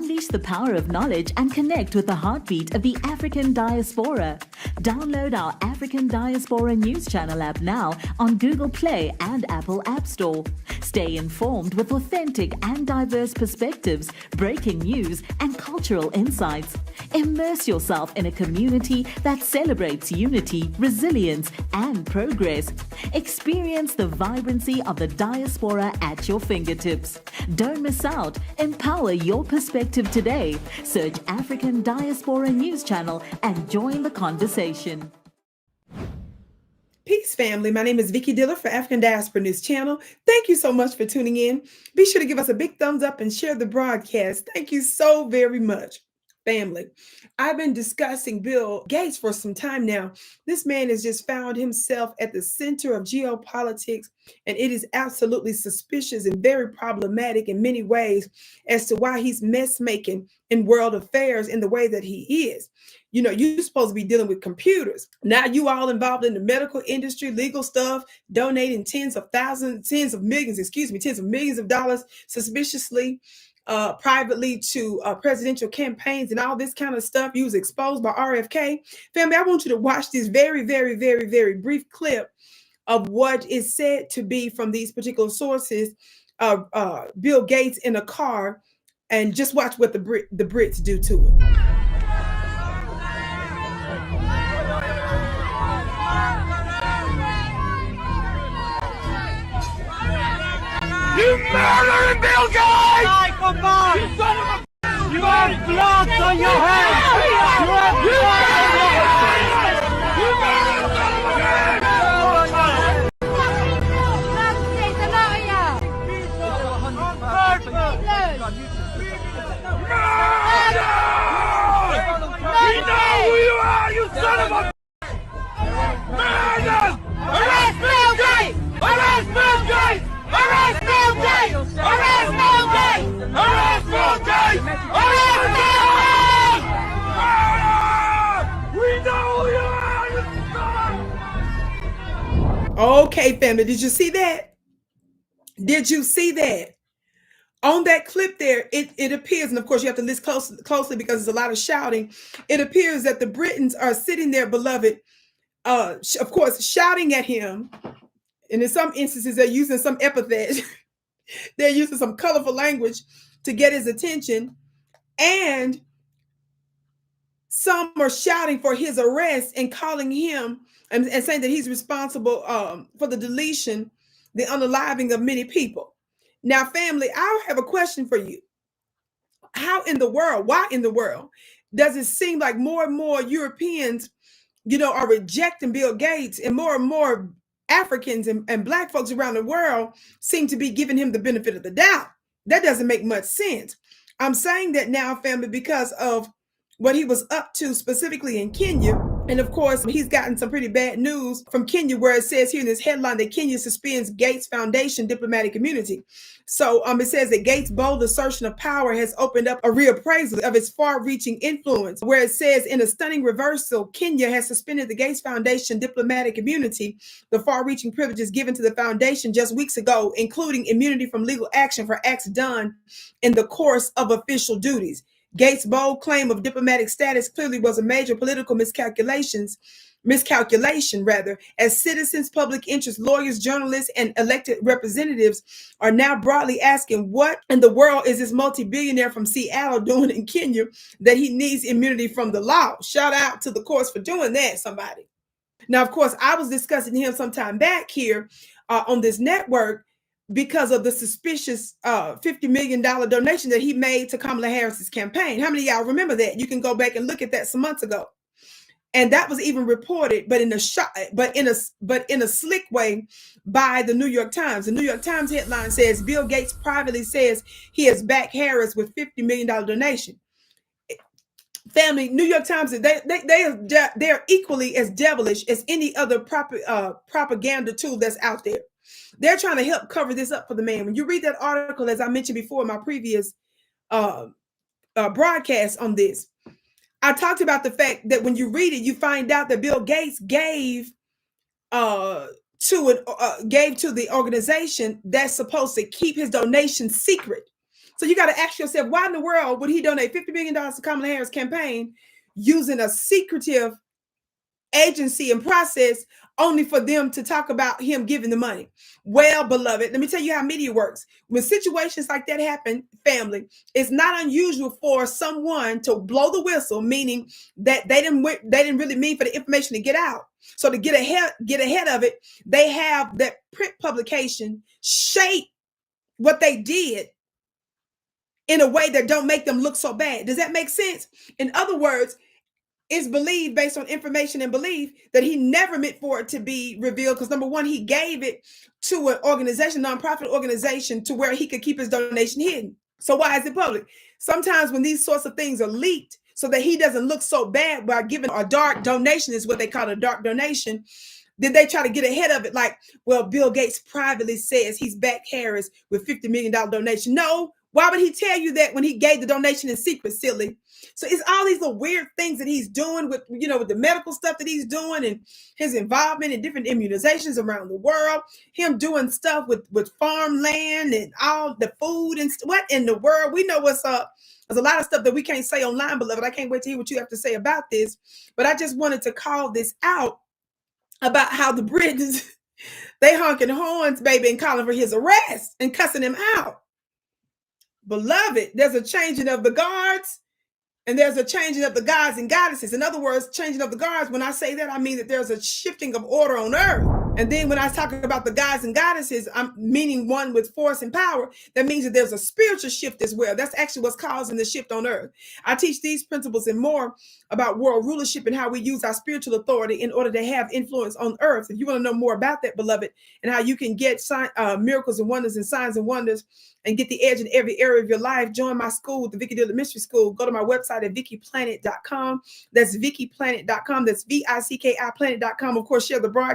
Unleash the power of knowledge and connect with the heartbeat of the African diaspora. Download our African Diaspora News Channel app now on Google Play and Apple App Store. Stay informed with authentic and diverse perspectives, breaking news, and cultural insights. Immerse yourself in a community that celebrates unity, resilience, and progress. Experience the vibrancy of the diaspora at your fingertips. Don't miss out. Empower your perspective today. Search African Diaspora News Channel and join the conversation. Peace, family. My name is Vicki Dillard for African Diaspora News Channel. Thank you so much for tuning in. Be sure to give us a big thumbs up and share the broadcast. Thank you so very much, family. I've been discussing Bill Gates for some time now. This man has just found himself at the center of geopolitics, and it is absolutely suspicious and very problematic in many ways as to why he's mess making in world affairs in the way that he is. You know, you're supposed to be dealing with computers. Now you all involved in the medical industry, legal stuff, donating tens of millions of dollars suspiciously, privately to presidential campaigns and all this kind of stuff. You was exposed by RFK. Family, I want you to watch this very, very, very, very brief clip of what is said to be from these particular sources of Bill Gates in a car, and just watch what the Brits do to him. You murdering Bill Gates! You son of a... You have blood on your hands! You have blood on your hands! You murdering son of a man! We know who you are, you son of a... Murder! Arrest Bill Gates! Arrest Bill Gates! Arrest Bill Gates! Arrest Bill Gates! Arrest Bill Gates! Arrest Bill Gates! We know who you are, you son! Okay, family, did you see that? Did you see that? On that clip there, it appears, and of course you have to listen closely because there's a lot of shouting. It appears that the Britons are sitting there, beloved, of course, shouting at him. And in some instances, they're using some epithets. They're using some colorful language to get his attention. And some are shouting for his arrest and calling him and saying that he's responsible for the deletion, the unaliving of many people. Now, family, I have a question for you. How in the world, why in the world does it seem like more and more Europeans, are rejecting Bill Gates, and more Africans and Black folks around the world seem to be giving him the benefit of the doubt? That doesn't make much sense. I'm saying that now, family, because of what he was up to specifically in Kenya. And of course, he's gotten some pretty bad news from Kenya, where it says here in this headline that Kenya suspends Gates Foundation diplomatic immunity. So it says that Gates' bold assertion of power has opened up a reappraisal of its far-reaching influence, where it says in a stunning reversal, Kenya has suspended the Gates Foundation diplomatic immunity, the far-reaching privileges given to the foundation just weeks ago, including immunity from legal action for acts done in the course of official duties. Gates' bold claim of diplomatic status clearly was a major political miscalculation, as citizens, public interest, lawyers, journalists, and elected representatives are now broadly asking, what in the world is this multi-billionaire from Seattle doing in Kenya that he needs immunity from the law? Shout out to the courts for doing that, somebody. Now, of course, I was discussing him some time back here on this network because of the suspicious $50 million donation that he made to Kamala Harris's campaign. How many of y'all remember that? You can go back and look at that some months ago. And that was even reported, but in a slick way by the New York Times. The New York Times headline says Bill Gates privately says he has backed Harris with $50 million donation. Family, New York Times, they're equally as devilish as any other propaganda tool that's out there. They're trying to help cover this up for the man. When you read that article, as I mentioned before in my previous broadcast on this, I talked about the fact that when you read it, you find out that Bill Gates gave to the organization that's supposed to keep his donation secret. So you got to ask yourself, why in the world would he donate $50 million to Kamala Harris' campaign using a secretive agency and process only for them to talk about him giving the money? Well, beloved, let me tell you how media works. When situations like that happen, family, it's not unusual for someone to blow the whistle, meaning that they didn't really mean for the information to get out. So to get ahead of it, they have that print publication shape what they did in a way that don't make them look so bad. Does that make sense? In other words, it's believed based on information and belief that he never meant for it to be revealed, because number one, he gave it to an organization, nonprofit organization, to where he could keep his donation hidden. So why is it public? Sometimes when these sorts of things are leaked so that he doesn't look so bad by giving a dark donation, is what they call a dark donation, did they try to get ahead of it? Like, well, Bill Gates privately says he's backed Harris with $50 million donation. No, why would he tell you that when he gave the donation in secret, silly? So it's all these little weird things that he's doing with, with the medical stuff that he's doing and his involvement in different immunizations around the world, him doing stuff with farmland and all the food and what in the world? We know what's up. There's a lot of stuff that we can't say online, beloved. I can't wait to hear what you have to say about this. But I just wanted to call this out about how the Brits, they honking horns, baby, and calling for his arrest and cussing him out. Beloved, there's a changing of the guards, and there's a changing of the gods and goddesses. In other words, changing of the guards, when I say that, I mean that there's a shifting of order on earth. And then when I was talking about the gods and goddesses, I'm meaning one with force and power. That means that there's a spiritual shift as well. That's actually what's causing the shift on earth. I teach these principles and more about world rulership and how we use our spiritual authority in order to have influence on earth. If you want to know more about that, beloved, and how you can get miracles and wonders and signs and wonders and get the edge in every area of your life, join my school, the Vicki Dillard Mystery School. Go to my website at vickiplanet.com. That's vickiplanet.com. That's VICKI planet.com. Of course, share the broadcast